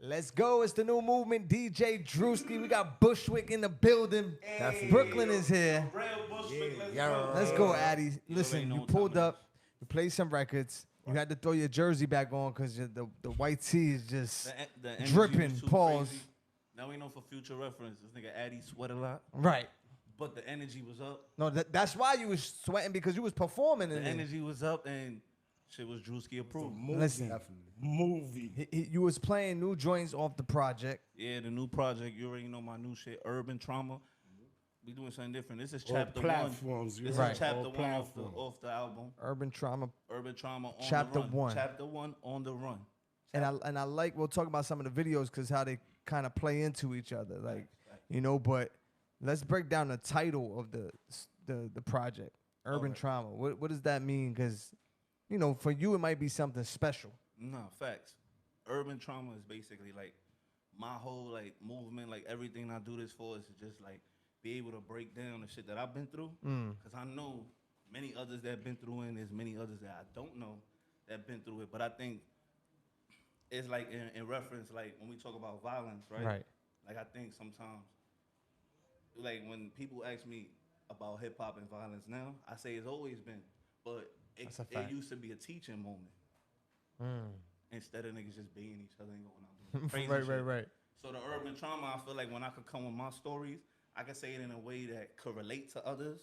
Let's go. It's the new movement. DJ Drewski. We got Bushwick in the building. Definitely. Brooklyn is here. Real Bushwick, Yeah. Let's go, Atti. Listen, know you what pulled time it up. You played some records. You had to throw your jersey back on because the white tee is just The energy dripping. was too Pause. crazy. Now we know for future reference, this nigga Atti sweat a lot, Right. but the energy was up. No, that's why you was sweating because you was performing The in it. energy was up and shit was Drewski approved. Listen. Movie. You was playing new joints off the project. Yeah, the new project, you already know my new shit, Urban Trauma. We doing something different. This is All chapter platforms, one. This right. is chapter All one platforms. off the album. Urban Trauma. Urban Trauma on Chapter the run. one. Chapter one on the run. And I like, we'll talk about some of the videos because how they kind of play into each other. Like, Right. you know, but let's break down the title of the project, Urban Alright. Trauma. What does that mean? Because, you know, for you, it might be something special. No, facts. Urban Trauma is basically like my whole like movement, like everything I do this for is to just like be able to break down the shit that I've been through. Cause I know many others that have been through it, and there's many others that I don't know that have been through it. But I think it's like in reference, like when we talk about violence, right? Right. Like I think sometimes, like when people ask me about hip hop and violence now, I say it's always been, but it That's a fact. used to be a teaching moment. Instead of niggas just being each other and going out doing crazy Right, shit. right. So the urban trauma, I feel like when I could come with my stories, I could say it in a way that could relate to others,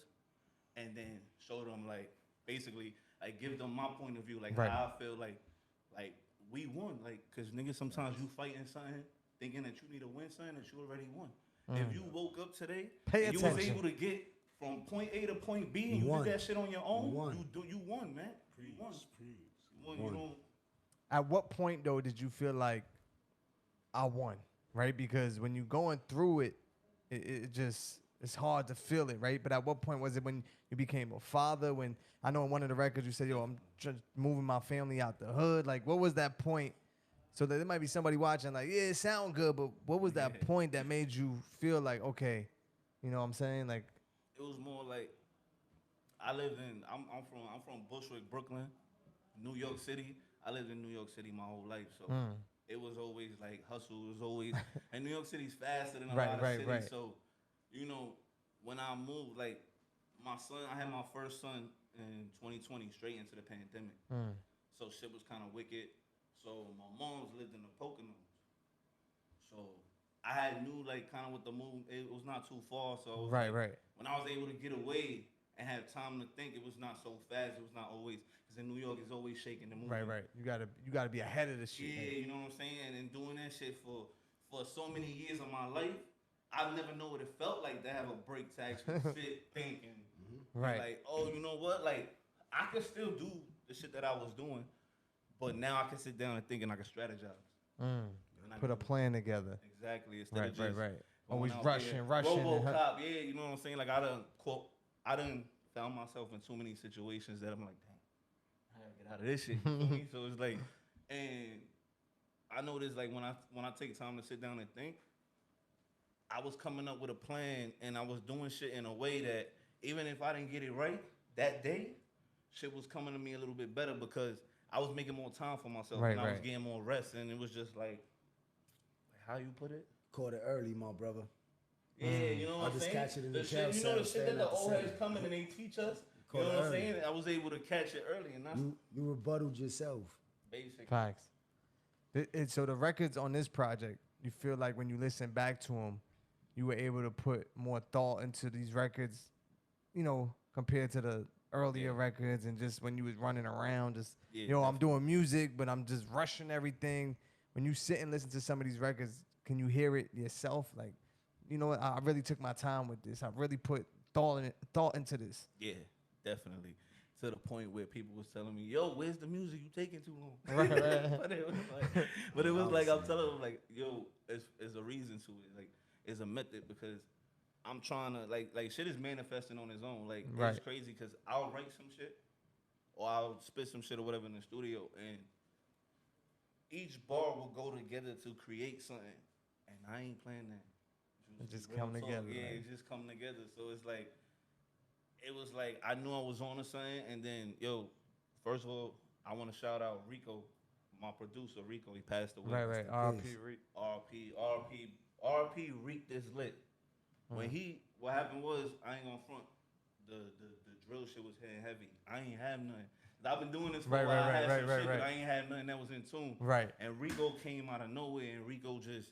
and then show them like basically like give them my point of view, like Right. how I feel like we won, like because niggas sometimes you fighting something thinking that you need to win something that you already won. If you woke up today Pay and you was attention. able to get from point A to point B and you won. did that shit on your own, You won. you won, man. You won. You won. You don't. At what point, though, did you feel like I won, right? Because when you're going through it, it just, it's hard to feel it, right? But at what point was it when you became a father? When I know in one of the records you said, yo, I'm just moving my family out the hood. Like, what was that point? So that there might be somebody watching like, yeah, it sound good, but what was that point that made you feel like, okay, you know what I'm saying? Like, It was more like I'm from Bushwick, Brooklyn, New York City. I lived in New York City my whole life, so it was always like hustle. It was always, and New York City's faster than a lot of cities. So, you know, when I moved, like I had my first son in 2020, straight into the pandemic. So shit was kind of wicked. So my mom's lived in the Poconos. So I knew like kind of what the move. It was not too far. So I was right. when I was able to get away and have time to think, it was not so fast. It was not always, because in New York, it's always shaking the movement. Right. You gotta be ahead of the shit. Yeah, you know what I'm saying? And doing that shit for so many years of my life, I never know what it felt like to have a break to actually sit, think, and Right. like, oh, you know what? Like, I could still do the shit that I was doing, but now I can sit down and think and I can strategize. And I Put a can- plan together. Exactly. Instead of just Right. going Always out rushing. there. and RoboCop, yeah, you know what I'm saying? Like I done found myself in too many situations that I'm like, dang, I gotta get out of this shit. You feel me? So it's like, and I noticed like when I take time to sit down and think, I was coming up with a plan and I was doing shit in a way that even if I didn't get it right that day, shit was coming to me a little bit better because I was making more time for myself and I was getting more rest, and it was just like how you put it? Caught it early, my brother. Yeah, you know what I'm saying? catch it in the shit, jail you know the cell, shit that standing the at the old heads center. come in and they teach us. Caught You know it what I'm early. saying? I was able to catch it early, and that's You rebutted yourself. basic. Facts. So the records on this project, you feel like when you listen back to them, you were able to put more thought into these records, you know, compared to the earlier records, and just when you was running around, just I'm doing music, but I'm just rushing everything. When you sit and listen to some of these records, can you hear it yourself? Like, you know what? I really took my time with this. I really put thought into this. Yeah, definitely. To the point where people was telling me, "Yo, where's the music? You taking too long." Right. but it was like I'm telling them, like, "Yo, it's a reason to it. Like, it's a method because I'm trying to like shit is manifesting on its own. Like, it's crazy because I'll write some shit or I'll spit some shit or whatever in the studio, and each bar will go together to create something, and I ain't playing that. It just real come talk. together. Yeah, right? it just come together. So it's like, it was like I knew I was on to something, and then first of all, I want to shout out Rico, my producer Rico, he passed away. Right. R.P. Reek. RP Reek this lit. When what happened was, I ain't gonna front, the drill shit was hitting heavy. I ain't have nothing. I've been doing this for a while. I had some shit, but I ain't had nothing that was in tune. Right. And Rico came out of nowhere, and Rico just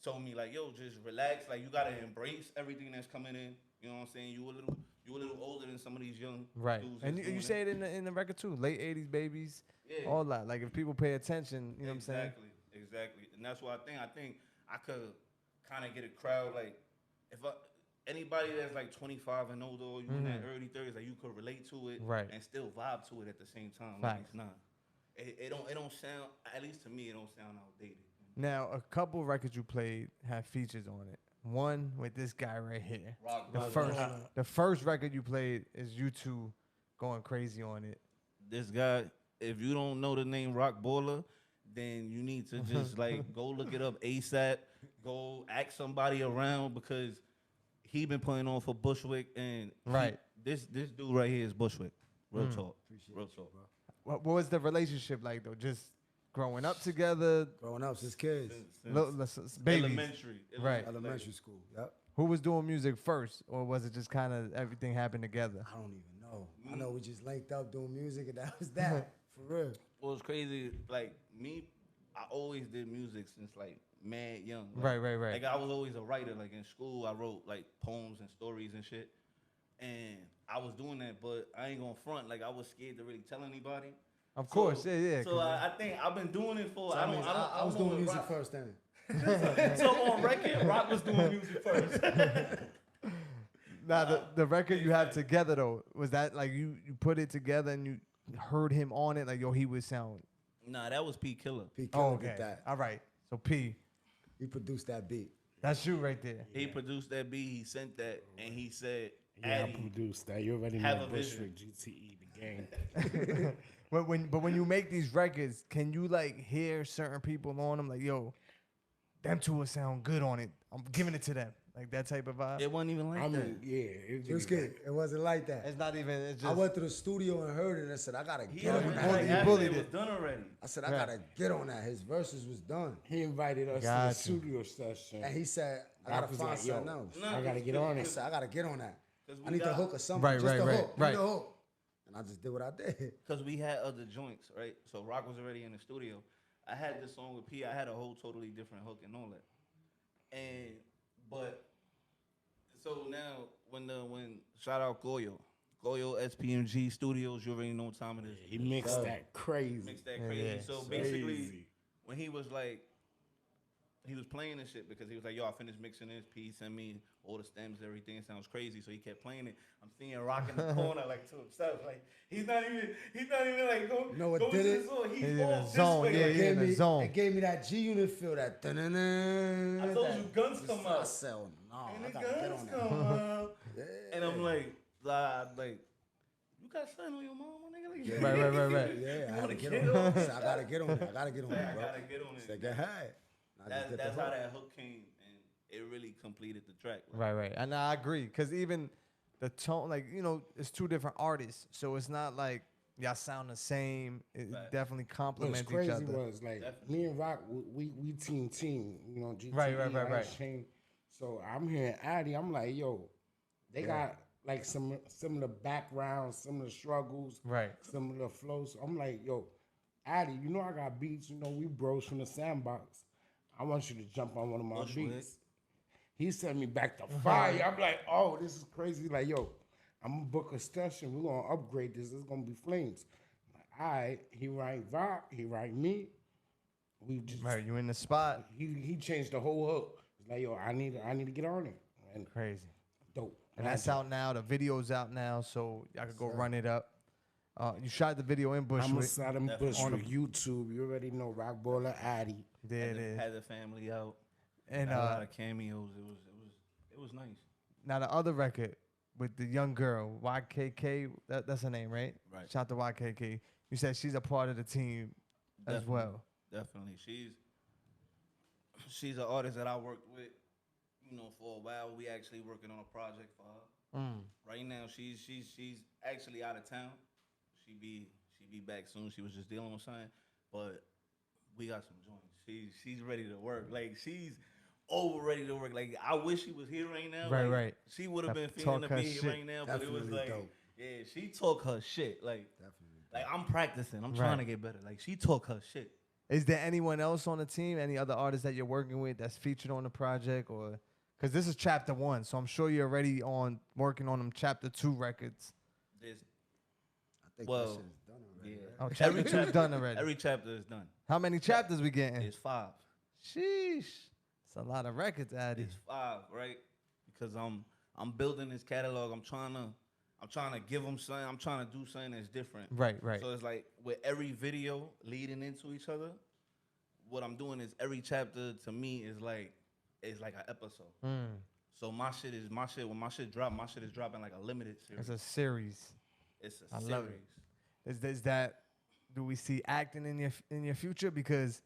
told me like, yo, just relax. Like, you gotta embrace everything that's coming in. You know what I'm saying? You a little older than some of these young dudes. And you say it in the record too. Late 80s babies. Yeah. All that. Like, if people pay attention, you know what I'm saying? Exactly. And that's why I think I could kind of get a crowd, like, if anybody that's like 25 and older, or you in that early 30s, like, you could relate to it and still vibe to it at the same time. Like, it's not. It don't sound, at least to me, it don't sound outdated. Now, a couple records you played have features on it. One with this guy right here. The first record you played is you two going crazy on it. This guy, if you don't know the name Rock Baller, then you need to just like go look it up ASAP. Go ask somebody around, because he been playing on for Bushwick, and this dude right here is Bushwick. Real talk. Real talk, bro. What was the relationship like though? Just growing up together? Growing up since kids. Babies. Elementary. Elementary school. Yep. Who was doing music first, or was it just kind of everything happened together? I don't even know. I know we just linked up doing music, and that was that. For real. What was crazy, like me, I always did music since like mad young. Like, right. Like, I was always a writer. Like, in school, I wrote like poems and stories and shit. And I was doing that, but I ain't gonna front. Like, I was scared to really tell anybody. Of course, yeah. So I think I've been doing it for. So I was doing music first then. So on record, Rock was doing music first. Now the record you have together though, was that like you put it together and you heard him on it, like, yo, he would sound? Nah, that was P Killer. P Killer did that. All right. So P. He produced that beat. That's you right there. He produced that beat. He sent that, and he said, "Yeah, I produced that. You already know Bushwick, GTE, the game." But when you make these records, can you like hear certain people on them, like, yo, them two will sound good on it, I'm giving it to them, like that type of vibe? It wasn't even like that. Yeah, it was good. It wasn't like that. It's not even. It's just. I went to the studio and heard it and I said, I gotta get on that. It was done already. I said, I gotta get on that. His verses was done. He invited us to the studio session, and he said, I gotta find something else. I gotta get on it. I said, I gotta get on that. I need the hook or something. Right. The hook. And I just did what I did. Because we had other joints, right? So Rock was already in the studio. I had this song with P. I had a whole totally different hook and all that. So now when shout out Goyo SPMG Studios, you already know what time it is. He mixed that crazy. Yeah. So basically, when he was like, he was playing this shit because he was like, yo, I finished mixing this. P sent me all the stems, everything. It sounds crazy. So he kept playing it. I'm seeing Rock in the corner, like, to himself. Like, he's not even like, go, you know what go did to it? the zone. He's in the off zone. this way. Yeah, It gave me that G unit feel, that I told you guns come out. I said, no, And I the gotta get guns on come that. out. And I'm like, you got something on your mom, my nigga? Like, Right. Yeah, I gotta get on that. I gotta get on that. I gotta get on that, bro. I gotta get on it. Said, go ahead. That's how that hook came, and it really completed the track. Right. And I agree, because even the tone, like, you know, it's two different artists, so it's not like y'all sound the same. It definitely complements each other. What's crazy was, like, me and Rock, we team, you know, GTE, right. Chain. So I'm hearing Atti, I'm like, yo, they got like some similar backgrounds, similar struggles, similar flows. So I'm like, yo, Atti, you know I got beats, you know, we bros from the sandbox. I want you to jump on one of my beats. He sent me back to fire. I'm like, oh, this is crazy. Like, yo, I'm gonna book a session. We're gonna upgrade this. It's gonna be flames. Like, all right, he write Rock, he write me. We just you in the spot. He changed the whole hook. It's like, yo, I need to get on it. And crazy. Dope. And that's out now. The video's out now, so y'all could go run it up. You shot the video in Bushwick. I'm inside of Bushwick, YouTube. You already know Rock Baller, Atti. There it is. Had the family out. And a lot of cameos. It was nice. Now the other record with the young girl, YKK, that's her name, right? Right. Shout out to YKK. You said she's a part of the team as well. Definitely. She's an artist that I worked with, you know, for a while. We actually working on a project for her. Right now, she's actually out of town. She be back soon. She was just dealing with something, but we got some joints. She's ready to work. Like she's over ready to work. Like I wish she was here right now. Right, like, right. She would have been Talk feeling to her be here shit. right now, but it was Definitely like, dope. yeah, she talk her shit. Like, Definitely. like I'm practicing. I'm Right. trying to get better. Like she talk her shit. Is there anyone else on the team? Any other artists that you're working with that's featured on the project, or because this is chapter 1, so I'm sure you're already on working on them chapter 2 records. There's, I think well, that shit is done already. yeah. Right? Oh, chapter 2 is done already. Every chapter is done. How many chapters we getting? It's 5. Sheesh, it's a lot of records, Atti. It's 5, right? Because I'm building this catalog. I'm trying to give them something. I'm trying to do something that's different. Right, right. So it's like with every video leading into each other, what I'm doing is every chapter to me is like an episode. So my shit when my shit drop, my shit is dropping like a limited series. It's a series. It's a I series. love it. Is that? Do we see acting in your future? Because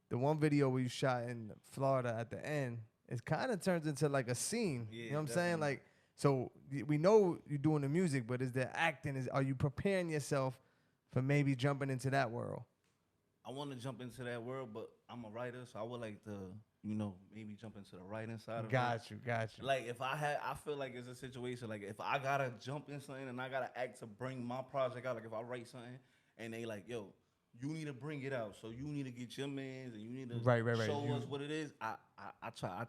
the one video we shot in Florida at the end, it kind of turns into like a scene. Yeah, you know what I'm saying? definitely. Like, so we know you're doing the music, but is there acting? Are you preparing yourself for maybe jumping into that world? I want to jump into that world, but I'm a writer, so I would like to, maybe jump into the writing side of it. Got you. Like I feel like it's a situation, like if I gotta jump in something and I gotta act to bring my project out, like if I write something and they like, yo, you need to bring it out, so you need to get your mans and you need to Right. show us what it is. I try.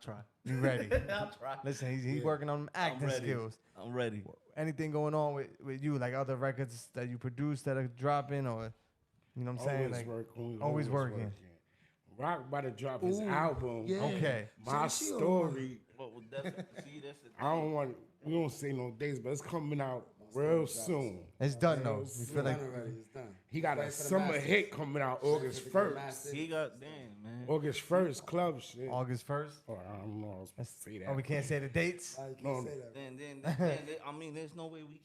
You ready? I try. Listen, he's working on them acting skills. I'm ready. Anything going on with you, like other records that you produce that are dropping, or you know what I'm saying? Like always working. Rock about to drop his album. Yeah. Okay. My See, she story. Well, that's the I don't want. We don't say no dates, but it's coming out real soon. It's done though. You It's feel like done already. It's done. He got Wait a for the summer masters. hit coming out August Wait for the 1st. masters. He got damn man. August 1st, club shit. August 1st? Oh, I don't know. I was supposed to say that. Oh, we can't say the dates. I can't No. say that. Then I mean, there's no way we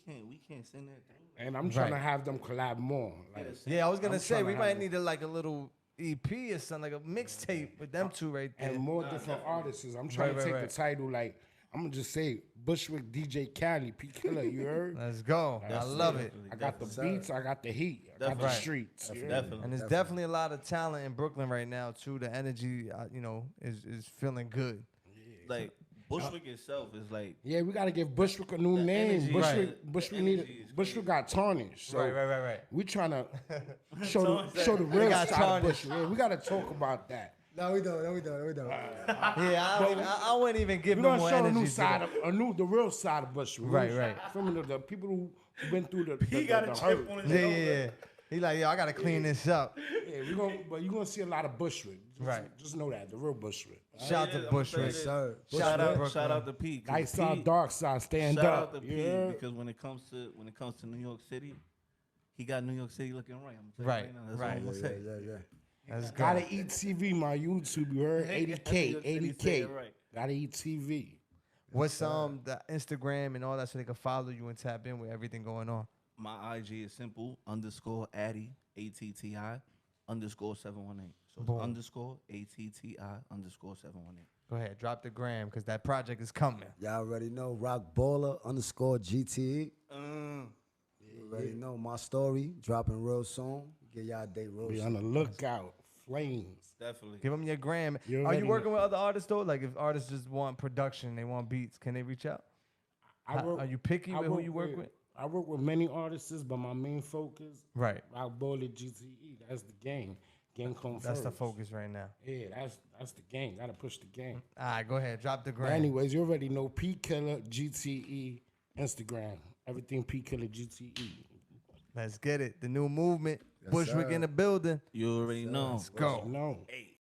can't send that through. And I'm trying to Right. have them collab more. Like, Yeah, I was gonna I'm say tryna we have might it. need like a little EP or something, like a mixtape with them two right there. and more different artists. I'm trying to take the title. Like, I'm gonna just say Bushwick, DJ Cali, P Killer. You heard? Let's go. I love it. I got the Definitely. beats. I got the heat. I got the Definitely. streets. you heard? Definitely. And there's definitely a lot of talent in Brooklyn right now too. The energy, is feeling good. Like Bushwick itself is like Yeah, we gotta give Bushwick a new name. energy- Bushwick, Right. Bushwick The need energy is Bushwick got tarnished. So Right. we trying to show the real got side of tarnished. Bushwick. Yeah, we gotta talk about that. No, we don't. Yeah, I wouldn't even give We're them gonna more show the energy. new to side that. of the real side of Bushwick. Right. Some of the people who been through the he got a the chip hurt. on his Yeah, shoulder. yeah. He like, yo, I gotta clean this up. Yeah, but you're gonna see a lot of Bushwick. Just know that the real Bushwick. Shout Yeah, to I'ma say Bushwick. this. Sir. Shout out to P. 'cause Light side, P- dark side, stand Shout up. out to you P heard? because when it comes to New York City, he got New York City looking right. I'm Right, right now. That's right. all I'm gonna say. Yeah. Let's go. Gotta eat TV, my YouTube. You heard? New 80K, York City 80K. say it right. Gotta eat TV. What's the Instagram and all that so they can follow you and tap in with everything going on? My IG is simple _Atti ATTI _718. So Boom. _ATTI _718. Go ahead, drop the gram because that project is coming. Y'all already know. Rock Baller _GTE. You already know my story. Dropping real soon. Get y'all a date real Be soon. on the lookout. Flames. Definitely. Give them your gram. You Are already you know. working with other artists though? Like if artists just want production, they want beats, can they reach out? Are you picky with who you work with? I work with many artists, but my main focus, Right. Rock Baller GTE. That's the game. Game come That's the first. focus right now. Yeah, that's the game. Gotta push the game. All right, go ahead, drop the But gram. anyways, you already know P Killer GTE Instagram. Everything P Killer GTE. Let's get it. The new movement. Bushwick sir. in the building. You already know. Let's go. No. Hey.